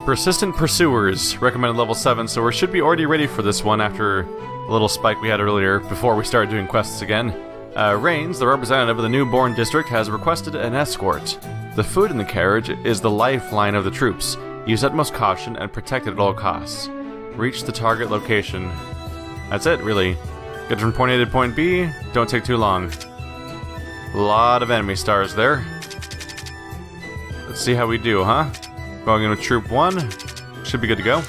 Persistent Pursuers, recommended level 7, so we should be already ready for this one after the little spike we had earlier before we started doing quests again. Rains, the representative of the newborn district, has requested an escort. The food in the carriage is the lifeline of the troops. Use utmost caution and protect it at all costs. Reach the target location. That's it, really. Get from point A to point B, don't take too long. A lot of enemy stars there. Let's see how we do, huh? Going in with Troop 1. Should be good to go.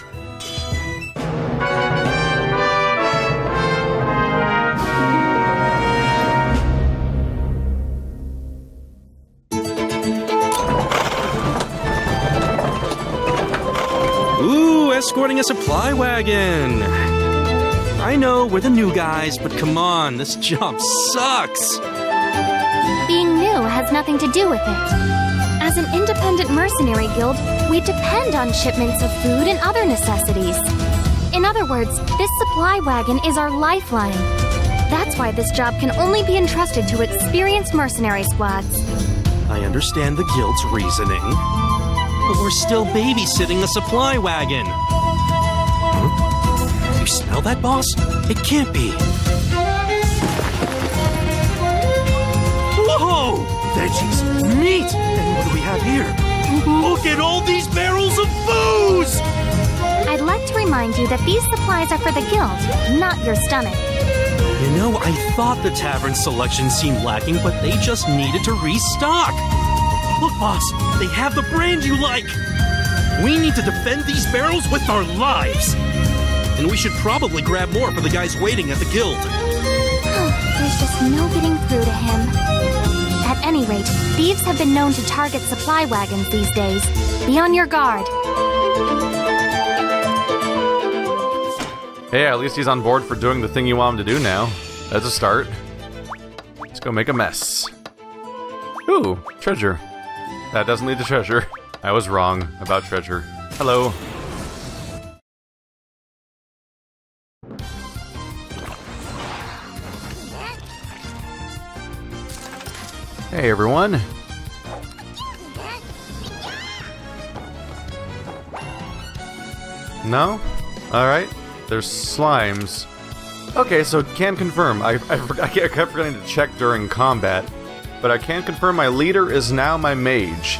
Ooh, escorting a supply wagon! I know, we're the new guys, but come on, this job sucks! Being new has nothing to do with it. As an independent mercenary guild, we depend on shipments of food and other necessities. In other words, this supply wagon is our lifeline. That's why this job can only be entrusted to experienced mercenary squads. I understand the guild's reasoning, but we're still babysitting a supply wagon. Huh? You smell that, boss? It can't be. Whoa! Veggies, meat! And what do we have here? Look at all these barrels of booze! I'd like to remind you that these supplies are for the guild, not your stomach. You know, I thought the tavern selection seemed lacking, but they just needed to restock. Look, boss, they have the brand you like. We need to defend these barrels with our lives. And we should probably grab more for the guys waiting at the guild. There's just no getting through to him. At any rate, thieves have been known to target supply wagons these days. Be on your guard. Hey, at least he's on board for doing the thing you want him to do now. That's a start. Let's go make a mess. Ooh, treasure. That doesn't lead to treasure. I was wrong about treasure. Hello. Hey everyone. No? Alright. There's slimes. Okay, so can confirm. I kept forgetting to check during combat. But I can confirm my leader is now my mage.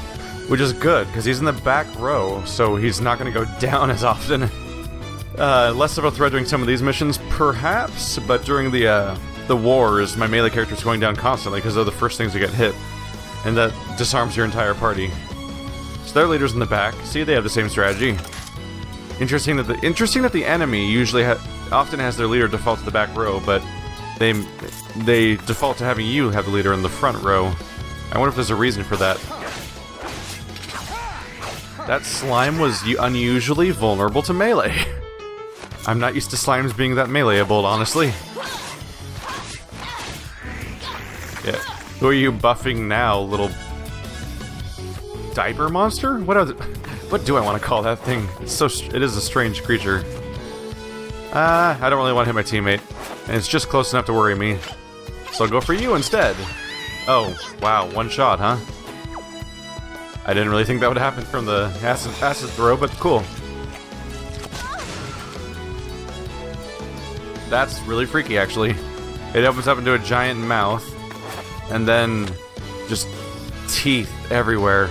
Which is good, because he's in the back row, so he's not going to go down as often. Less of a threat during some of these missions, perhaps, but during the wars, my melee character is going down constantly because they're the first things to get hit. And that disarms your entire party. So their leader's in the back. See, they have the same strategy. Interesting that the enemy usually often has their leader default to the back row, but they default to having you have the leader in the front row. I wonder if there's a reason for that. That slime was unusually vulnerable to melee. I'm not used to slimes being that meleeable, honestly. Yeah. Who are you buffing now, little diaper monster? What do I want to call that thing? It is a strange creature. I don't really want to hit my teammate, and it's just close enough to worry me. So I'll go for you instead. Oh, wow, one shot, huh? I didn't really think that would happen from the acid throw, but cool. That's really freaky, actually. It opens up into a giant mouth, and then just teeth everywhere.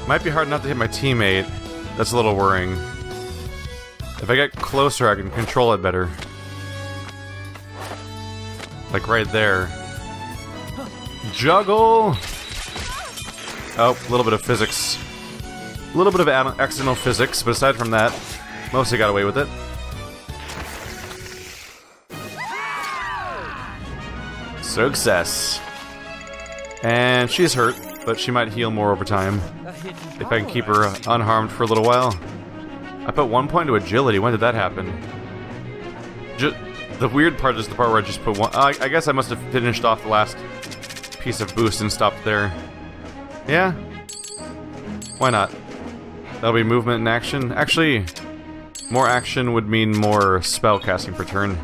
Might be hard not to hit my teammate. That's a little worrying. If I get closer, I can control it better. Like right there. Juggle! Oh, a little bit of physics. A little bit of accidental physics, but aside from that, mostly got away with it. Success. And she's hurt, but she might heal more over time. If I can keep her unharmed for a little while. I put 1 point to agility. When did that happen? The weird part is the part where I just put one... I guess I must have finished off the last piece of boost and stopped there. Yeah? Why not? That'll be movement and action. Actually, more action would mean more spell casting per turn.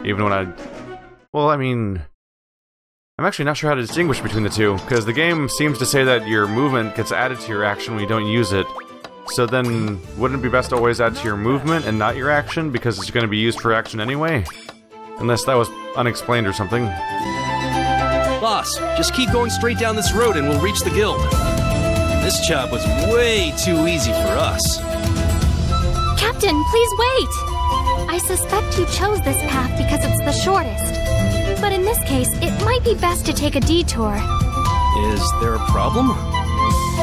Even when I... Well, I mean... I'm actually not sure how to distinguish between the two, because the game seems to say that your movement gets added to your action when you don't use it. So then, wouldn't it be best to always add to your movement and not your action, because it's going to be used for action anyway? Unless that was unexplained or something. Boss, just keep going straight down this road and we'll reach the guild. This job was way too easy for us. Captain, please wait! I suspect you chose this path because it's the shortest. But in this case, it might be best to take a detour. Is there a problem?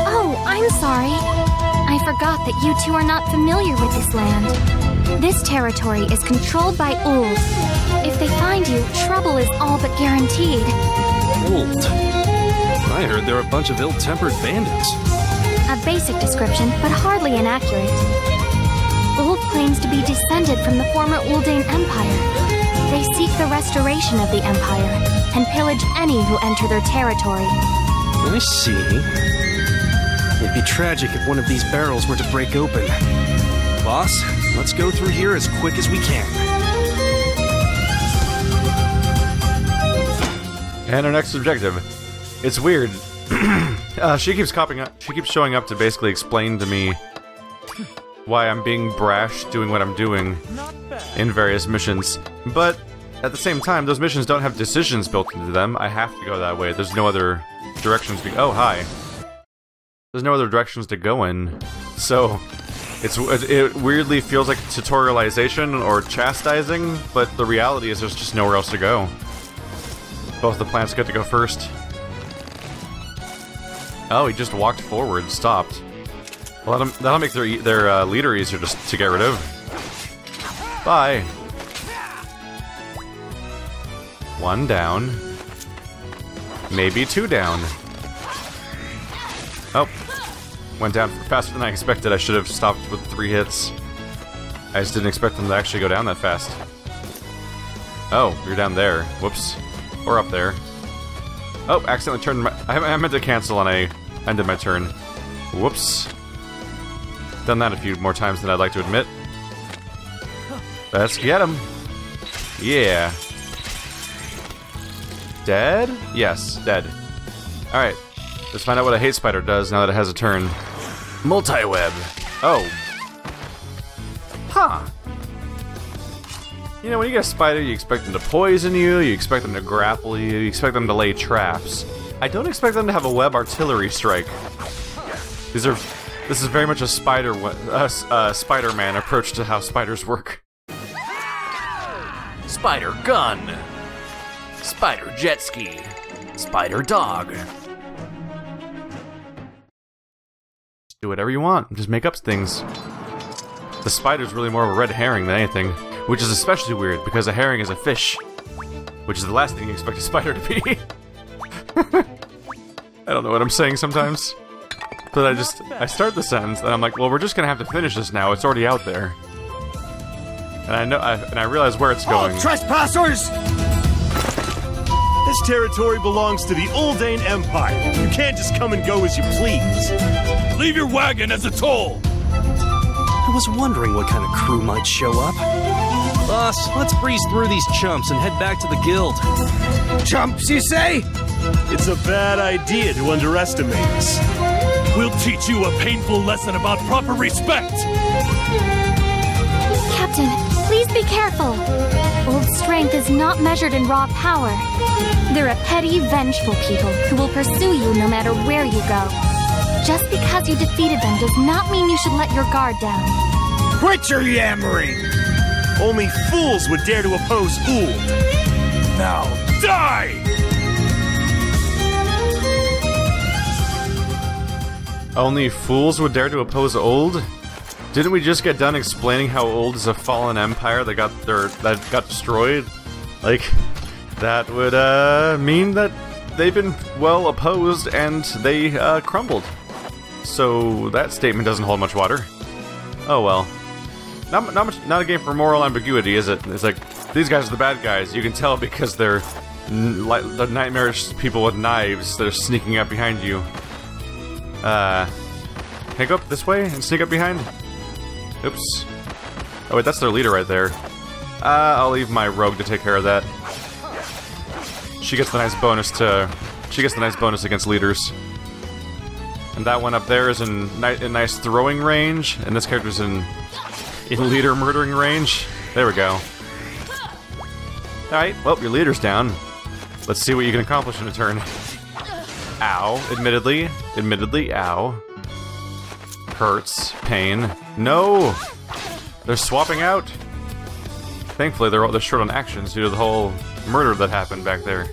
Oh, I'm sorry. I forgot that you two are not familiar with this land. This territory is controlled by Uld. If they find you, trouble is all but guaranteed. Uld? I heard they're a bunch of ill-tempered bandits. A basic description, but hardly inaccurate. Uld claims to be descended from the former Uldein Empire. They seek the restoration of the Empire, and pillage any who enter their territory. I see. It'd be tragic if one of these barrels were to break open. Boss, let's go through here as quick as we can. And our next objective. It's weird. She keeps showing up to basically explain to me why I'm being brash doing what I'm doing in various missions. But at the same time, those missions don't have decisions built into them. I have to go that way. There's no other directions to go. Oh, hi. There's no other directions to go in. So it weirdly feels like tutorialization or chastising, but the reality is there's just nowhere else to go. Both the plants get to go first. Oh, he just walked forward, stopped. Well, that'll make their leader easier to get rid of. Bye. One down. Maybe two down. Oh. Went down faster than I expected. I should have stopped with 3 hits. I just didn't expect them to actually go down that fast. Oh, you're down there. Whoops. Or up there. Oh, accidentally turned my... I meant to cancel and I ended my turn. Whoops. Done that a few more times than I'd like to admit. Let's get him. Yeah. Dead? Yes, dead. Alright. Let's find out what a hate spider does now that it has a turn. Multi-web. Oh. Huh. You know, when you get a spider, you expect them to poison you, you expect them to grapple you, you expect them to lay traps. I don't expect them to have a web artillery strike. This is very much a Spider-Man approach to how spiders work. Spider gun. Spider jet ski. Spider dog. Just do whatever you want. Just make up things. The spider's really more of a red herring than anything, which is especially weird because a herring is a fish, which is the last thing you expect a spider to be. I don't know what I'm saying sometimes. But I start the sentence and I'm like, well, we're just gonna have to finish this now. It's already out there. And I realize where it's going. All trespassers! This territory belongs to the Uldein Empire. You can't just come and go as you please. Leave your wagon as a toll! I was wondering what kind of crew might show up. Boss, let's breeze through these chumps and head back to the guild. Chumps, you say? It's a bad idea to underestimate us. We'll teach you a painful lesson about proper respect! Captain, please be careful. Uld's strength is not measured in raw power. They're a petty, vengeful people who will pursue you no matter where you go. Just because you defeated them does not mean you should let your guard down. Quit your yammering! Only fools would dare to oppose Uld. Now, die! Only fools would dare to oppose Uld? Didn't we just get done explaining how Uld is a fallen empire that got destroyed? Like, that would mean that they've been well opposed and they crumbled. So that statement doesn't hold much water. Oh well. Not a game for moral ambiguity, is it? It's like, these guys are the bad guys. You can tell because they're the nightmarish people with knives that are sneaking up behind you. Can I go up this way and sneak up behind? Oops. Oh wait, that's their leader right there. I'll leave my rogue to take care of that. She gets the nice bonus against leaders. And that one up there is in nice throwing range, and this character's in leader murdering range. There we go. Alright, well, your leader's down. Let's see what you can accomplish in a turn. Ow. Admittedly, ow. Hurts. Pain. No! They're swapping out! Thankfully, they're short on actions due to the whole murder that happened back there.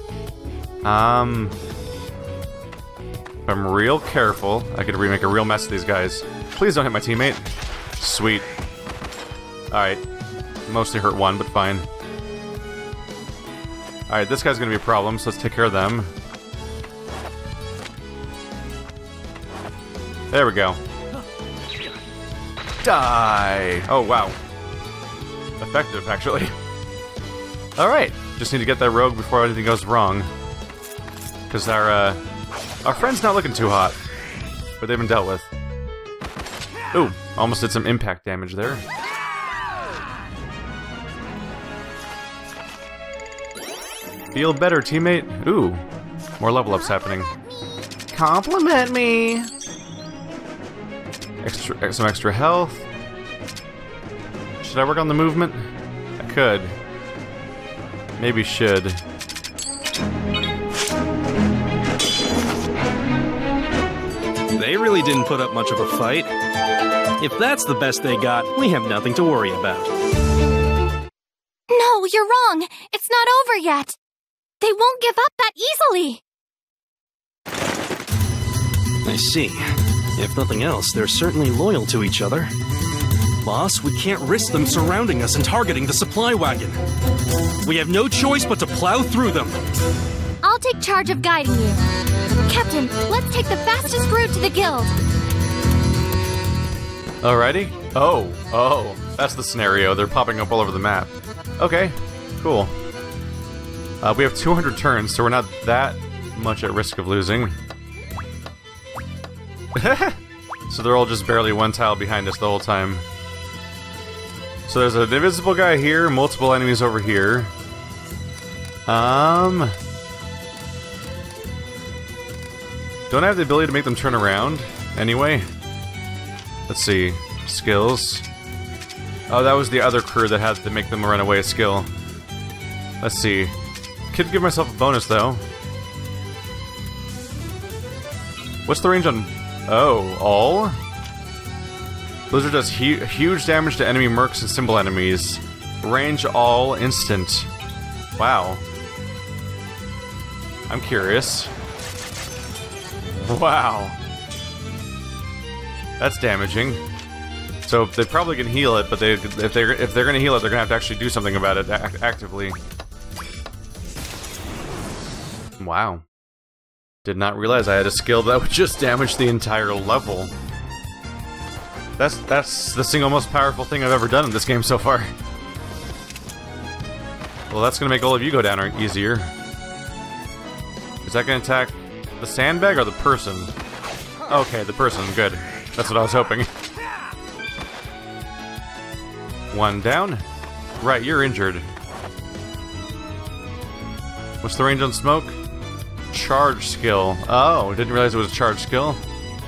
If I'm real careful, I could remake a real mess of these guys. Please don't hit my teammate. Sweet. Alright. Mostly hurt one, but fine. Alright, this guy's gonna be a problem, so let's take care of them. There we go. Die! Oh, wow. Effective, actually. Alright, just need to get that rogue before anything goes wrong. Because our friend's not looking too hot. But they've been dealt with. Ooh, almost did some impact damage there. Feel better, teammate. Ooh, more level ups happening. Compliment me! Some extra health. Should I work on the movement? I could. Maybe should. They really didn't put up much of a fight. If that's the best they got, we have nothing to worry about. No, you're wrong. It's not over yet. They won't give up that easily. I see. If nothing else, they're certainly loyal to each other. Boss, we can't risk them surrounding us and targeting the supply wagon. We have no choice but to plow through them. I'll take charge of guiding you. Captain, let's take the fastest route to the guild. Alrighty. Oh, that's the scenario. They're popping up all over the map. Okay, cool. We have 200 turns, so we're not that much at risk of losing. So they're all just barely one tile behind us the whole time. So there's an invisible guy here, multiple enemies over here. Don't I have the ability to make them turn around anyway? Let's see. Skills. Oh, that was the other crew that had to make them run away skill. Let's see. Could give myself a bonus though. What's the range on... Oh, all? Blizzard does huge damage to enemy mercs and symbol enemies. Range all instant. Wow. I'm curious. Wow. That's damaging. So they probably can heal it, but if they're gonna heal it, they're gonna have to actually do something about it actively. Wow. Did not realize I had a skill that would just damage the entire level. That's the single most powerful thing I've ever done in this game so far. Well, that's gonna make all of you go down easier. Is that gonna attack the sandbag or the person? Okay, the person, good. That's what I was hoping. One down. Right, you're injured. What's the range on smoke? Charge skill. Oh, didn't realize it was a charge skill.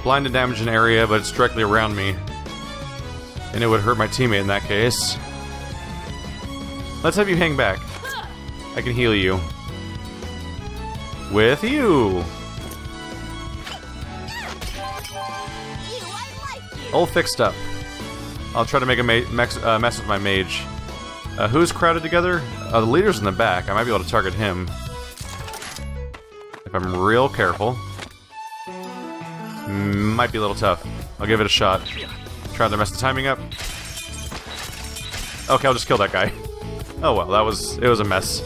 Blind to damage an area, but it's directly around me. And it would hurt my teammate in that case. Let's have you hang back. I can heal you. With you! All fixed up. I'll try to make a mess with my mage. Who's crowded together? The leader's in the back. I might be able to target him. If I'm real careful. Might be a little tough. I'll give it a shot. Try to mess the timing up. Okay, I'll just kill that guy. Oh well, it was a mess.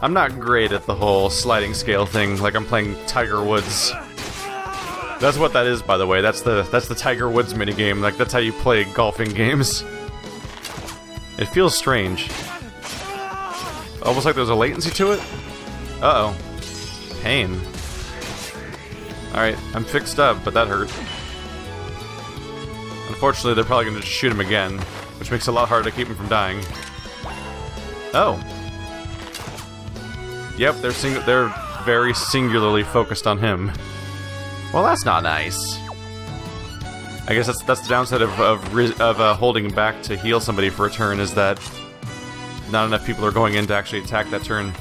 I'm not great at the whole sliding scale thing, like I'm playing Tiger Woods. That's what that is, by the way. That's the Tiger Woods minigame. Like, that's how you play golfing games. It feels strange. Almost like there's a latency to it. Uh-oh. Pain. Alright, I'm fixed up, but that hurt. Unfortunately, they're probably gonna just shoot him again, which makes it a lot harder to keep him from dying. Oh. Yep, they're very singularly focused on him. Well, that's not nice. I guess that's the downside of holding back to heal somebody for a turn, is that not enough people are going in to actually attack that turn.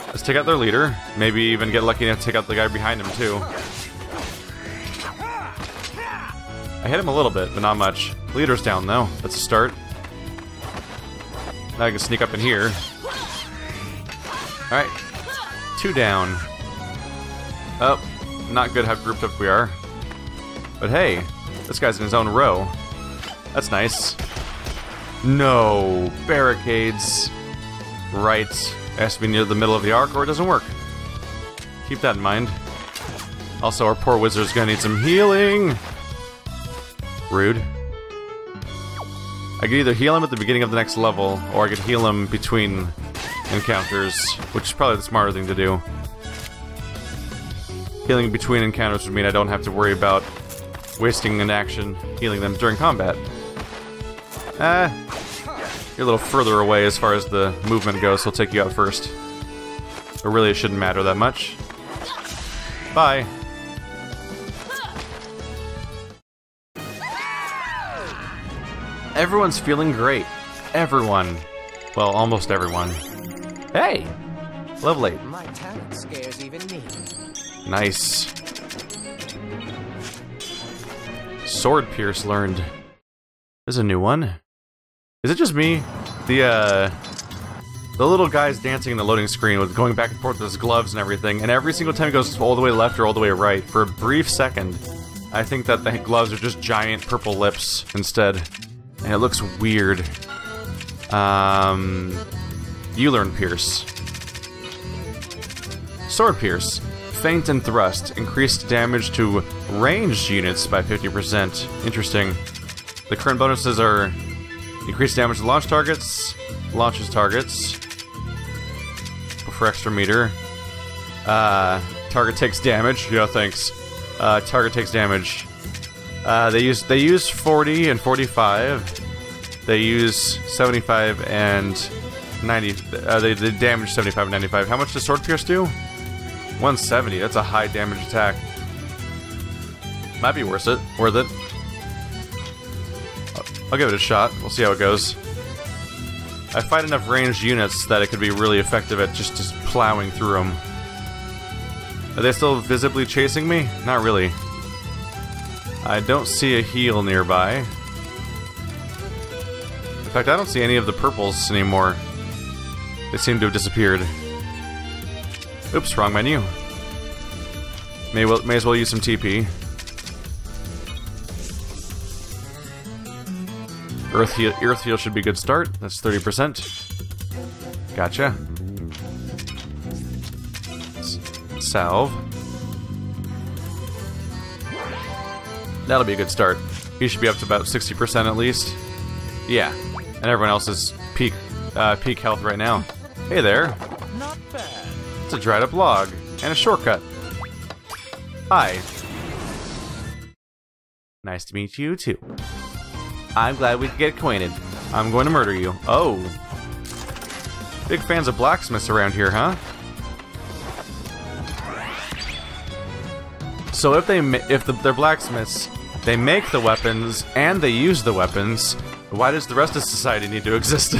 Let's take out their leader. Maybe even get lucky enough to take out the guy behind him, too. I hit him a little bit, but not much. Leader's down, though. That's a start. Now I can sneak up in here. Alright. 2 down. Oh, not good how grouped up we are. But hey, this guy's in his own row. That's nice. No, barricades. Right. It has to be near the middle of the arc or it doesn't work. Keep that in mind. Also, our poor wizard's gonna need some healing. Rude. I could either heal him at the beginning of the next level, or I could heal him between encounters, which is probably the smarter thing to do. Healing between encounters would mean I don't have to worry about wasting an action healing them during combat. You're a little further away as far as the movement goes, so I'll take you out first. But really, it shouldn't matter that much. Bye. Everyone's feeling great. Everyone. Well, almost everyone. Hey! Level 8. My talent scares even me. Nice. Sword Pierce learned. There's a new one. Is it just me? The little guy's dancing in the loading screen with going back and forth with his gloves and everything, and every single time he goes all the way left or all the way right, for a brief second, I think that the gloves are just giant purple lips instead. And it looks weird. You learn Pierce. Sword Pierce. Feint and Thrust. Increased damage to ranged units by 50%. Interesting. The current bonuses are increased damage to launch targets, launches targets, for extra meter. Target takes damage. Yeah, thanks. Target takes damage. They use 40 and 45. They use 75 and 90. They damage 75 and 95. How much does Sword Pierce do? 170. That's a high damage attack. Might be worth it. I'll give it a shot. We'll see how it goes. I fight enough ranged units that it could be really effective at just plowing through them. Are they still visibly chasing me? Not really. I don't see a heal nearby. In fact, I don't see any of the purples anymore. They seem to have disappeared. Oops, wrong menu. May as well use some TP. Earth heal should be a good start. That's 30%. Gotcha. Salve. That'll be a good start. He should be up to about 60% at least. Yeah. And everyone else is peak health right now. Hey there. Not bad. It's a dried up log. And a shortcut. Hi. Nice to meet you too. I'm glad we could get acquainted. I'm going to murder you. Oh. Big fans of blacksmiths around here, huh? So if they're blacksmiths, they make the weapons and they use the weapons. Why does the rest of society need to exist?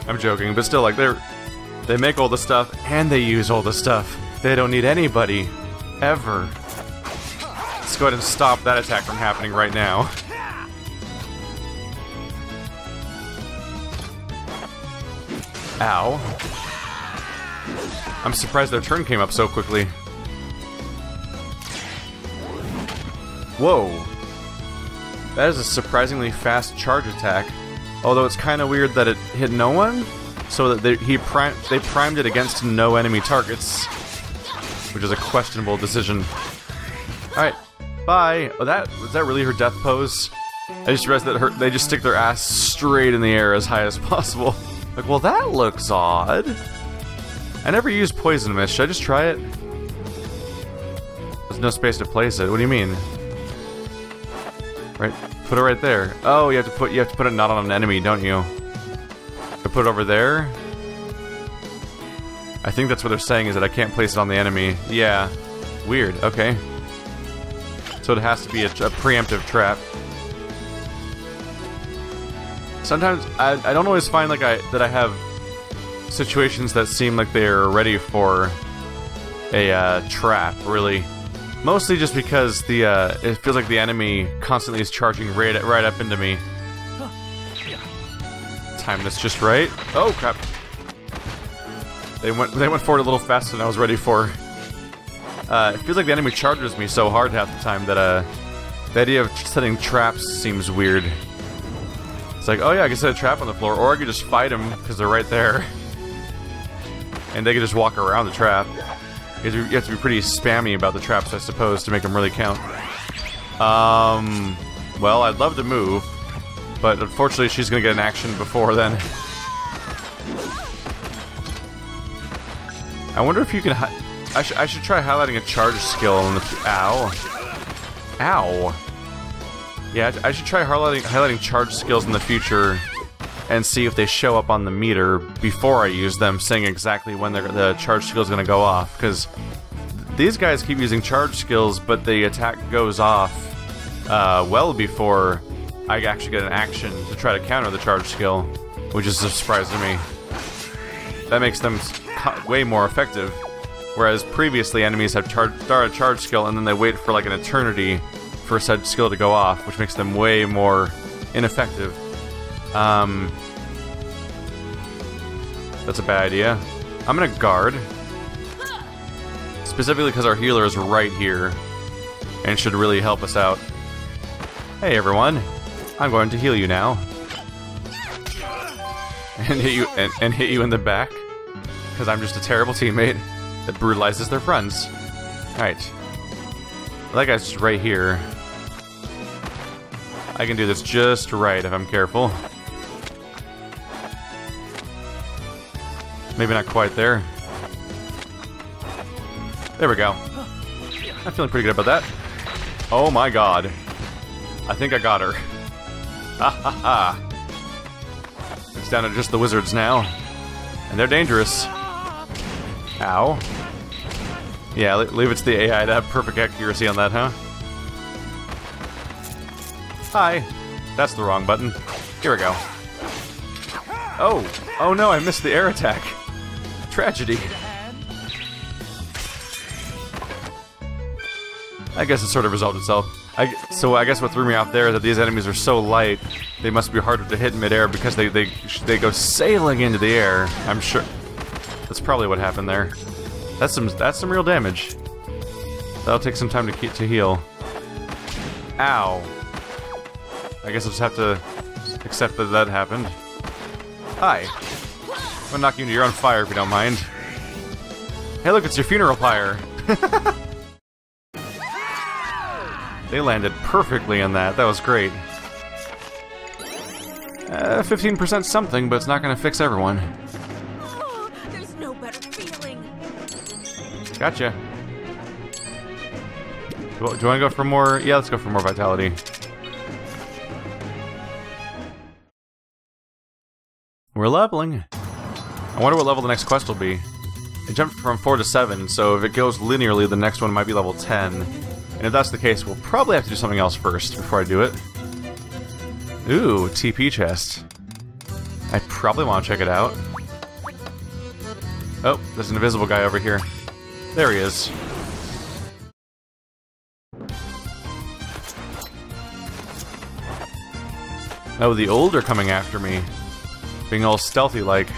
I'm joking, but still, like they make all the stuff and they use all the stuff. They don't need anybody, ever. Let's go ahead and stop that attack from happening right now. Ow. I'm surprised their turn came up so quickly. Whoa. That is a surprisingly fast charge attack. Although it's kind of weird that it hit no one, so that they primed it against no enemy targets, which is a questionable decision. Alright, bye. Oh, was that really her death pose? I just realized that they just stick their ass straight in the air as high as possible. Like, well, that looks odd. I never used Poison Mist. Should I just try it? There's no space to place it. What do you mean? Right, put it right there. Oh, you have to put it not on an enemy, don't you? To put it over there. I think that's what they're saying, is that I can't place it on the enemy. Yeah, weird. Okay. So it has to be a preemptive trap. Sometimes I don't always find like that I have situations that seem like they're ready for a trap, really. Mostly just because the it feels like the enemy constantly is charging right up into me. Time this just right. Oh crap! They went forward a little faster than I was ready for. It feels like the enemy charges me so hard half the time that the idea of setting traps seems weird. It's like, oh yeah, I can set a trap on the floor, or I could just fight them because they're right there, and they can just walk around the trap. You have to be pretty spammy about the traps, I suppose, to make them really count. Well, I'd love to move, but unfortunately she's gonna get an action before then. I wonder if you can... I should try highlighting a charge skill on the... Ow. Ow. Yeah, I should try highlighting charge skills in the future and see if they show up on the meter before I use them, saying exactly when the charge skill is going to go off. Because these guys keep using charge skills, but the attack goes off well before I actually get an action to try to counter the charge skill, which is a surprise to me. That makes them way more effective. Whereas previously enemies have start a charge skill and then they wait for like an eternity for said skill to go off, which makes them way more ineffective. That's a bad idea. I'm gonna guard. Specifically because our healer is right here and should really help us out. Hey everyone, I'm going to heal you now. And hit you in the back. Because I'm just a terrible teammate that brutalizes their friends. Alright. That guy's just right here. I can do this just right if I'm careful. Maybe not quite there. There we go. I'm feeling pretty good about that. Oh my god. I think I got her. Ha ha ha. It's down to just the wizards now. And they're dangerous. Ow. Yeah, leave it to the AI to have perfect accuracy on that, huh? Hi. That's the wrong button. Here we go. Oh. Oh no, I missed the air attack. Tragedy. I guess it sort of resolved itself. So I guess what threw me off there is that these enemies are so light, they must be harder to hit in midair because they go sailing into the air. I'm sure. That's probably what happened there. That's some real damage. That'll take some time to heal. Ow. I guess I'll just have to accept that that happened. Hi. I'm gonna knock you into your own fire if you don't mind. Hey look, it's your funeral pyre. They landed perfectly in that. That was great. 15% something, but it's not gonna fix everyone. Oh, there's no better feeling. Gotcha. Do you want to go for more? Yeah, let's go for more vitality. We're leveling. I wonder what level the next quest will be. It jumped from 4 to 7, so if it goes linearly, the next one might be level 10. And if that's the case, we'll probably have to do something else first before I do it. Ooh, TP chest. I probably want to check it out. Oh, there's an invisible guy over here. There he is. Oh, the old are coming after me. Being all stealthy-like.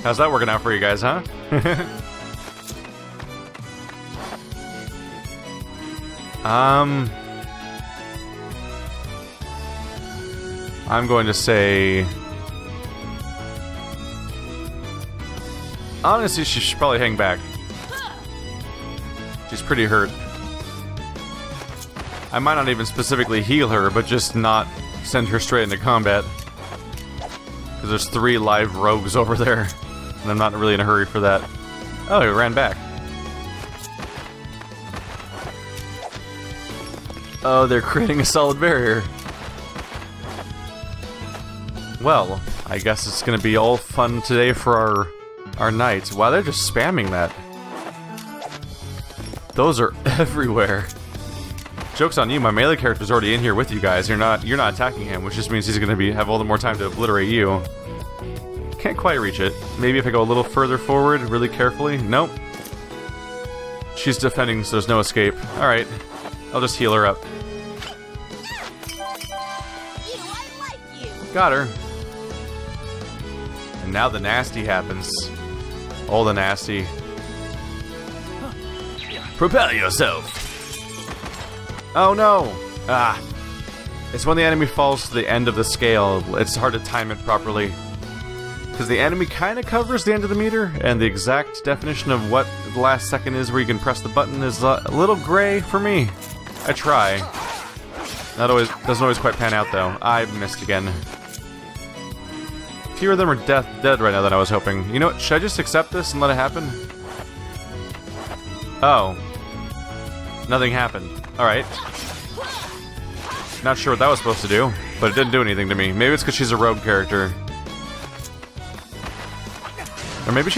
How's that working out for you guys, huh? I'm going to say... Honestly, she should probably hang back. She's pretty hurt. I might not even specifically heal her, but just not send her straight into combat. Because there's 3 live rogues over there. And I'm not really in a hurry for that. Oh, he ran back. Oh, they're creating a solid barrier. Well, I guess it's gonna be all fun today for our night. Wow, they're just spamming that. Those are everywhere. Joke's on you, my melee character's already in here with you guys. You're not attacking him, which just means he's gonna have all the more time to obliterate you. Can't quite reach it. Maybe if I go a little further forward, really carefully. Nope. She's defending, so there's no escape. Alright. I'll just heal her up. Got her. And now the nasty happens. Oh, the nasty. Propel yourself. Oh no! Ah. It's when the enemy falls to the end of the scale. It's hard to time it properly. Because the enemy kind of covers the end of the meter, and the exact definition of what the last second is where you can press the button is a little gray for me. I try. Doesn't always quite pan out though. I missed again. Fewer of them are dead right now than I was hoping. You know what? Should I just accept this and let it happen? Oh. Nothing happened. Alright. Not sure what that was supposed to do, but it didn't do anything to me. Maybe it's because she's a rogue character. Or maybe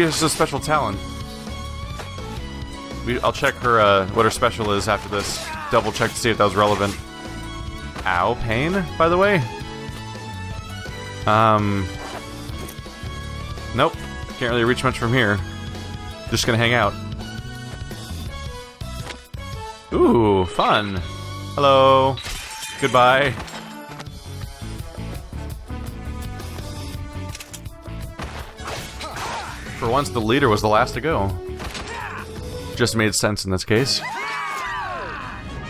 it's a special talent. I'll check her, what her special is after this. Double check to see if that was relevant. Ow, pain, by the way? Nope. Can't really reach much from here. Just gonna hang out. Ooh, fun. Hello. Goodbye. For once, the leader was the last to go. Just made sense in this case.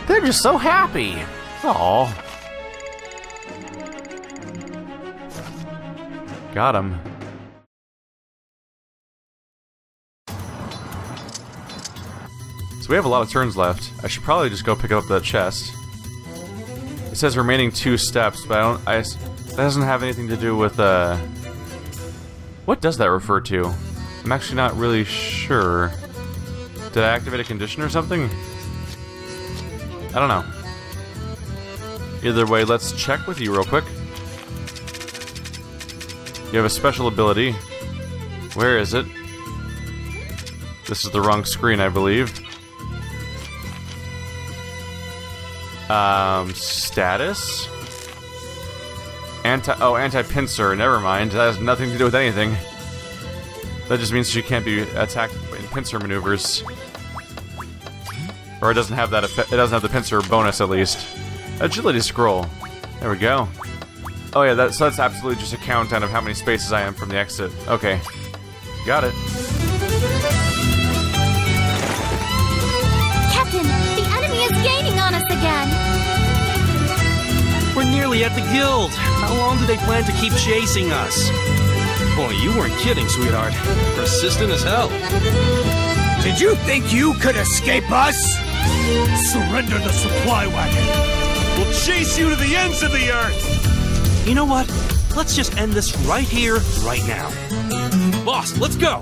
They're just so happy. Aww. Got him. So we have a lot of turns left. I should probably just go pick up that chest. It says remaining 2 steps, but that doesn't have anything to do with, what does that refer to? I'm actually not really sure. Did I activate a condition or something? I don't know. Either way, let's check with you real quick. You have a special ability. Where is it? This is the wrong screen, I believe. Status? Anti-pincer. Never mind. That has nothing to do with anything. That just means she can't be attacked in pincer maneuvers. Or it doesn't have that effect. It doesn't have the pincer bonus, at least. Agility scroll. There we go. Oh yeah, so that's absolutely just a countdown of how many spaces I am from the exit. Okay. Got it. Captain, the enemy is gaining on us again! We're nearly at the guild. How long do they plan to keep chasing us? Boy, you weren't kidding, sweetheart. Persistent as hell. Did you think you could escape us? Surrender the supply wagon. We'll chase you to the ends of the earth. You know what? Let's just end this right here, right now. Boss, let's go!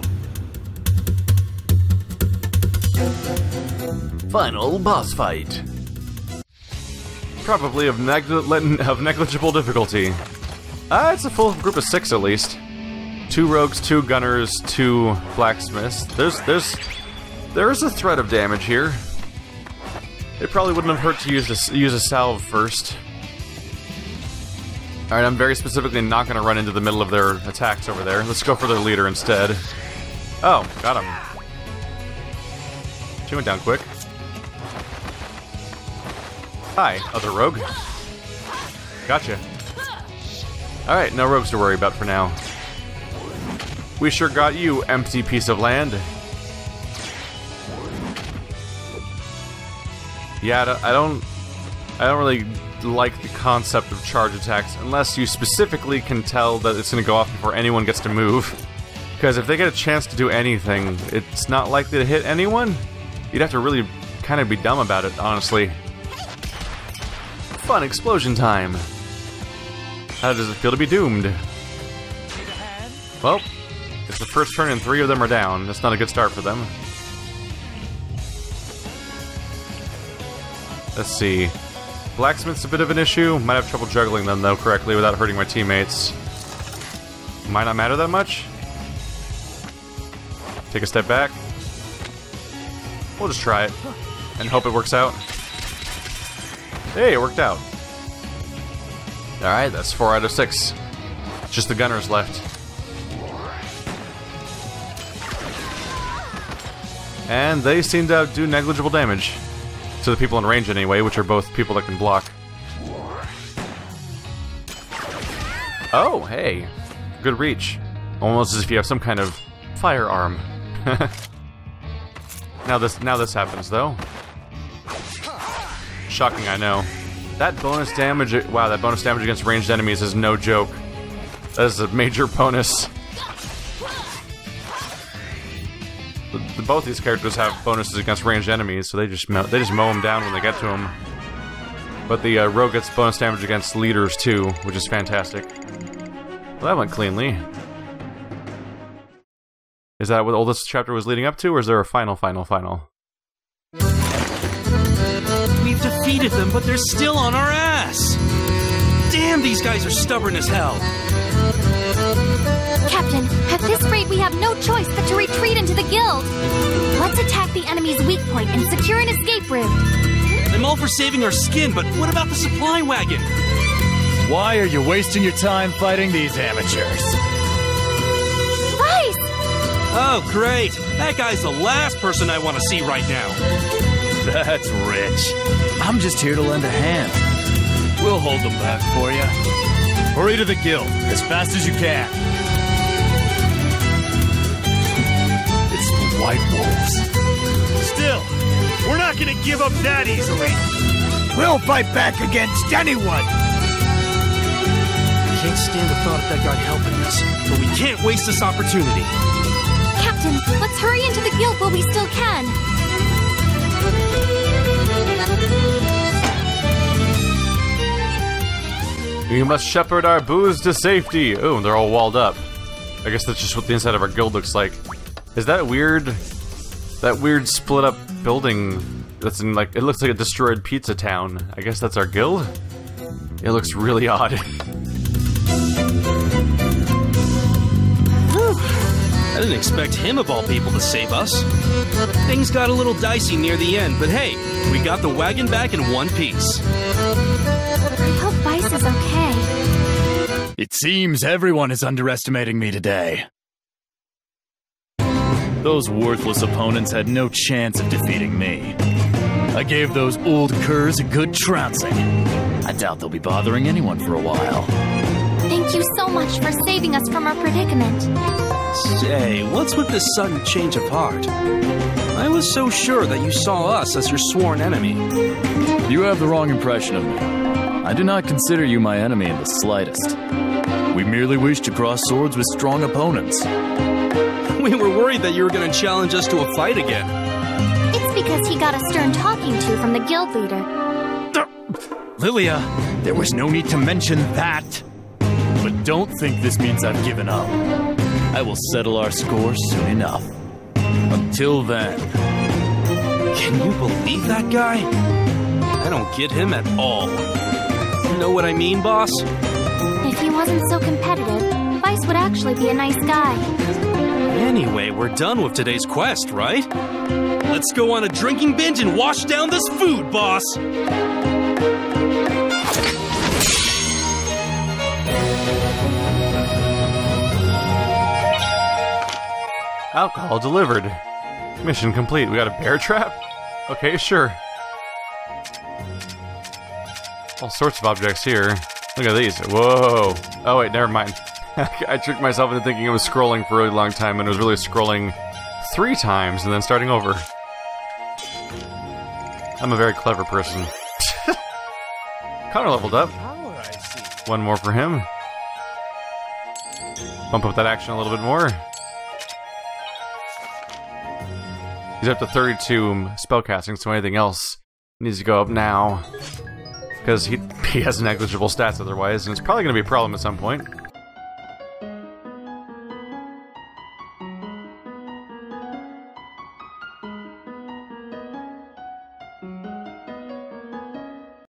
Final boss fight. Probably of negligible difficulty. It's a full group of 6 at least. 2 rogues, 2 gunners, 2 blacksmiths. There is a threat of damage here. It probably wouldn't have hurt to use a salve first. Alright, I'm very specifically not going to run into the middle of their attacks over there. Let's go for their leader instead. Oh, got him. She went down quick. Hi, other rogue. Gotcha. Alright, no rogues to worry about for now. We sure got you, empty piece of land. Yeah, I don't really like the concept of charge attacks unless you specifically can tell that it's going to go off before anyone gets to move. Because if they get a chance to do anything, it's not likely to hit anyone. You'd have to really kind of be dumb about it, honestly. Fun explosion time. How does it feel to be doomed? Well, it's the first turn and 3 of them are down. That's not a good start for them. Let's see. Blacksmith's a bit of an issue. Might have trouble juggling them, though, correctly without hurting my teammates. Might not matter that much. Take a step back. We'll just try it and hope it works out. Hey, it worked out. Alright, that's 4 out of 6. Just the gunners left. And they seem to do negligible damage. To the people in range anyway, which are both people that can block. Oh, hey. Good reach. Almost as if you have some kind of firearm. Now this happens, though. Shocking, I know. That bonus damage... Wow, that bonus damage against ranged enemies is no joke. That is a major bonus. Both these characters have bonuses against ranged enemies, so they just mow them down when they get to them. But the rogue gets bonus damage against leaders too, which is fantastic. Well, that went cleanly. Is that what all this chapter was leading up to, or is there a final? We've defeated them, but they're still on our ass! Damn, these guys are stubborn as hell! Captain, at this rate we have no choice but to retreat into the guild. Let's attack the enemy's weak point and secure an escape route. I'm all for saving our skin, but what about the supply wagon? Why are you wasting your time fighting these amateurs? Vice! Oh, great! That guy's the last person I want to see right now. That's rich. I'm just here to lend a hand. We'll hold them back for you. Hurry to the guild, as fast as you can. It's the White Wolves. Still, we're not gonna give up that easily. We'll fight back against anyone. I can't stand the thought of that guy helping us, but we can't waste this opportunity. Captain, let's hurry into the guild while we still can. We must shepherd our booze to safety. Oh, they're all walled up. I guess that's just what the inside of our guild looks like. Is that weird? That weird split up building that's in like, it looks like a destroyed pizza town. I guess that's our guild? It looks really odd. I didn't expect him of all people to save us. Things got a little dicey near the end, but hey, we got the wagon back in one piece. I hope Vice is okay. It seems everyone is underestimating me today. Those worthless opponents had no chance of defeating me. I gave those old curs a good trouncing. I doubt they'll be bothering anyone for a while. Thank you so much for saving us from our predicament. Say, what's with this sudden change of heart? I was so sure that you saw us as your sworn enemy. You have the wrong impression of me. I do not consider you my enemy in the slightest. We merely wish to cross swords with strong opponents. We were worried that you were going to challenge us to a fight again. It's because he got a stern talking to from the guild leader. Lilia, there was no need to mention that. But don't think this means I've given up. I will settle our score soon enough. Until then... Can you believe that guy? I don't get him at all. You know what I mean, boss? If he wasn't so competitive, Vice would actually be a nice guy. Anyway, we're done with today's quest, right? Let's go on a drinking binge and wash down this food, boss! Alcohol delivered. Mission complete. We got a bear trap? Okay, sure. All sorts of objects here. Look at these. Whoa. Oh wait, never mind. I tricked myself into thinking it was scrolling for a really long time, and it was really scrolling 3 times and then starting over. I'm a very clever person. Connor leveled up. One more for him. Bump up that action a little bit more. He's up to 32 spellcasting, so anything else needs to go up now. Because he has negligible stats otherwise, and it's probably going to be a problem at some point.